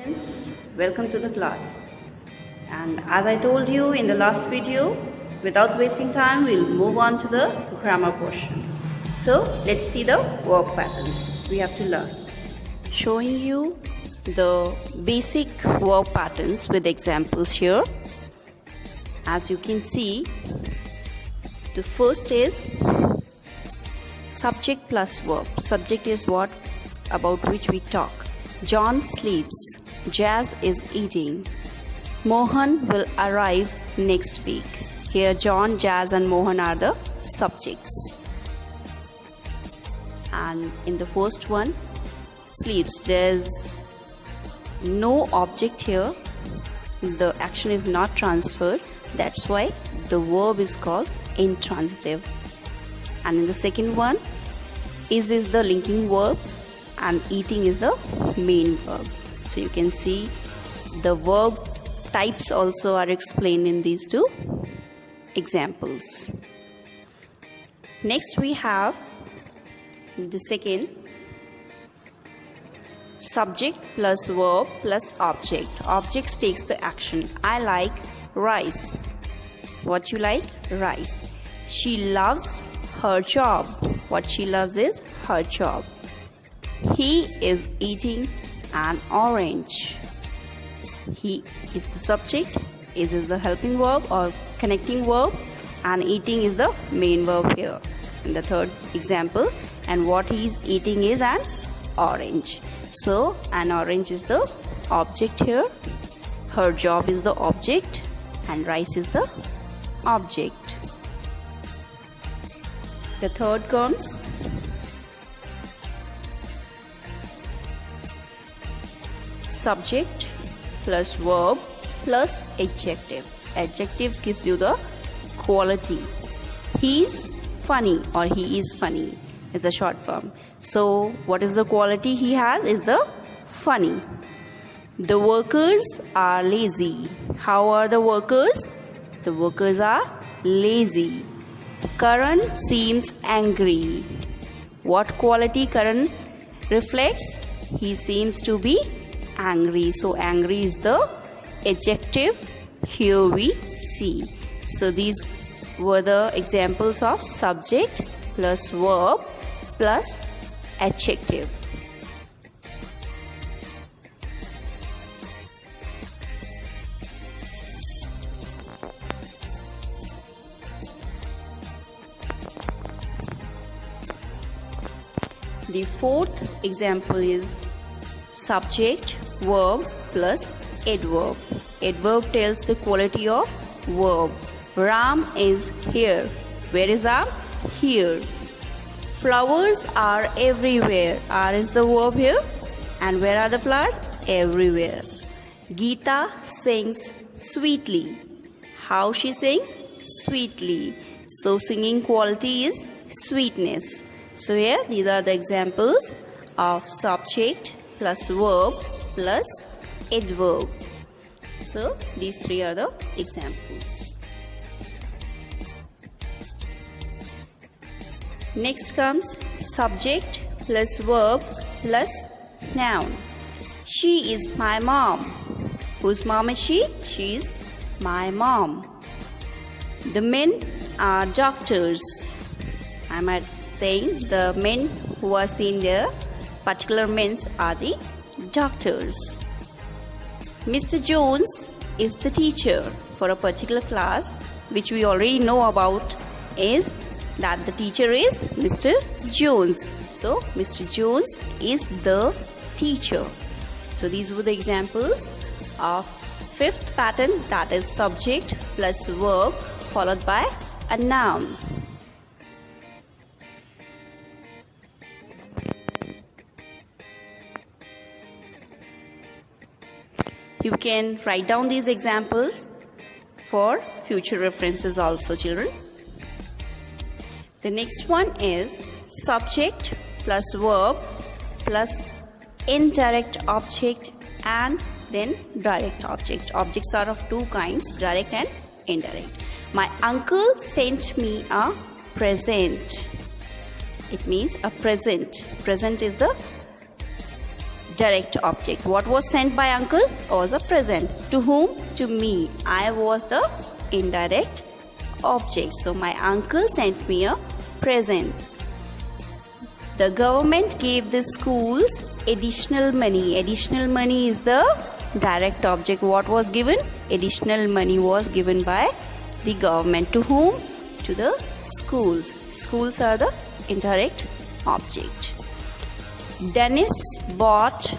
Friends, welcome to the class. And as I told you in the last video, without wasting time, we'll move on to the grammar portion. So let's see the verb patterns we have to learn. Showing you the basic verb patterns with examples here. As you can see, the first is subject plus verb. Subject is what about which we talk. John sleeps. Jazz is eating. Mohan will arrive next week. Here John, Jazz and Mohan are the subjects. And in the first one, sleeps, there's no object here. The action is not transferred. That's why the verb is called intransitive. And in the second one, is the linking verb and eating is the main verb. So you can see the verb types also are explained in these two examples. Next we have the second, subject plus verb plus object. Object takes the action. I like rice. What you like? Rice. She loves her job. What she loves is her job. He is eating an orange. He is the subject, is the helping verb or connecting verb, and eating is the main verb here in the third example. And what he is eating is an orange. So an orange is the object here, her job is the object, and rice is the object. The third comes subject plus verb plus adjective. Adjectives gives you the quality. He's funny or he is funny. It's a short form. So what is the quality he has is the funny. The workers are lazy. How are the workers? The workers are lazy. Karan seems angry. What quality Karan reflects? He seems to be angry. So angry is the adjective here we see. So these were the examples of subject plus verb plus adjective. The fourth example is subject, verb plus adverb. Adverb tells the quality of verb. Ram is here. Where is Ram? Here. Flowers are everywhere. Are is the verb here. And where are the flowers? Everywhere. Geeta sings sweetly. How she sings? Sweetly. So singing quality is sweetness. So here these are the examples of subject plus verb plus adverb. So these three are the examples. Next comes subject plus verb plus noun. She is my mom. Whose mom is she? She is my mom. The men are doctors. I might saying the men who are seen there, particular men are the doctors. Mr. Jones is the teacher for a particular class, which we already know about is that the teacher is Mr. Jones. So Mr. Jones is the teacher. So these were the examples of fifth pattern, that is subject plus verb followed by a noun. You can write down these examples for future references also, children. The next one is subject plus verb plus indirect object and then direct object. Objects are of two kinds, direct and indirect. My uncle sent me a present. It means a present. Present is the direct object. What was sent by uncle was a present. To whom? To me. I was the indirect object. So my uncle sent me a present. The government gave the schools additional money. Additional money is the direct object. What was given? Additional money was given by the government. To whom? To the schools. Schools are the indirect object. Dennis bought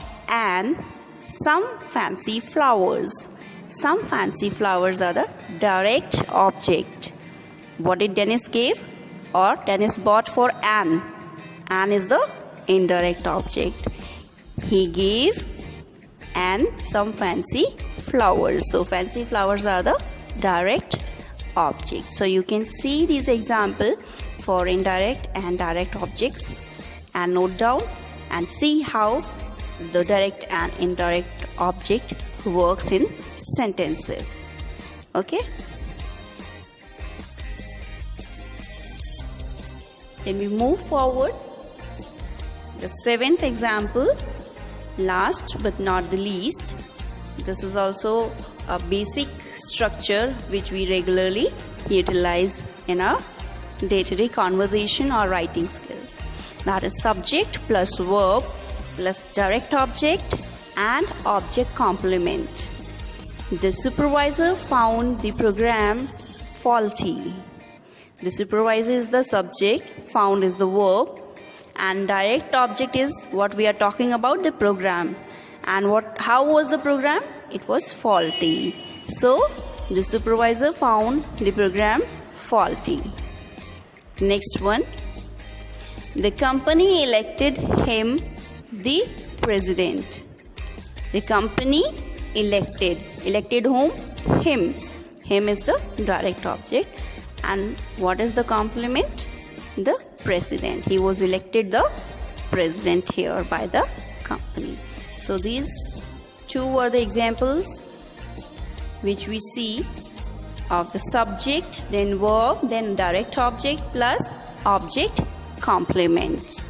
some fancy flowers. Some fancy flowers are the direct object. What did Dennis give? Or Dennis bought for Anne. Anne is the indirect object. He gave Anne some fancy flowers. So fancy flowers are the direct object. So you can see these examples for indirect and direct objects and note down and see how the direct and indirect object works in sentences. Okay? Then we move forward. The seventh example, last but not the least. This is also a basic structure which we regularly utilize in our day-to-day conversation or writing skills. That is subject plus verb plus direct object and object complement. The supervisor found the program faulty. The supervisor is the subject, found is the verb, and direct object is what we are talking about, the program. And how was the program? It was faulty. So the supervisor found the program faulty. Next one. The company elected him the president. The company elected. Elected whom? Him. Him is the direct object. And what is the complement? The president. He was elected the president here by the company. So these two were the examples which we see of the subject, then verb, then direct object plus object complements.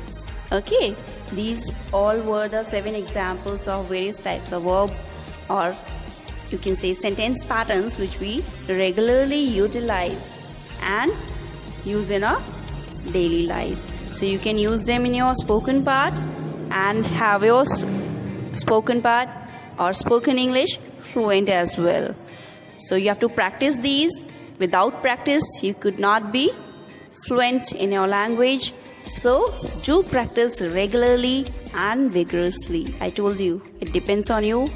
Okay, these all were the 7 examples of various types of verb, or you can say sentence patterns, which we regularly utilize and use in our daily lives. So you can use them in your spoken part and have your spoken part or spoken English fluent as well. So you have to practice these. Without practice, you could not be fluent in your language. So do practice regularly and vigorously. I told you, it depends on you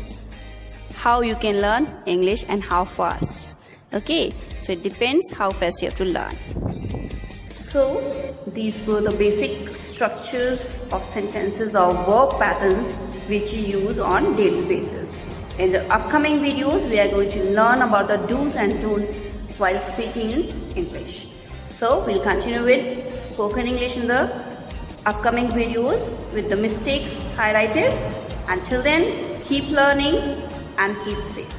how you can learn English and how fast. Okay, so it depends how fast you have to learn. So these were the basic structures of sentences or verb patterns which you use on daily basis. In the upcoming videos, we are going to learn about the do's and don'ts while speaking in English. So we'll continue with spoken English in the upcoming videos with the mistakes highlighted. Until then, keep learning and keep safe.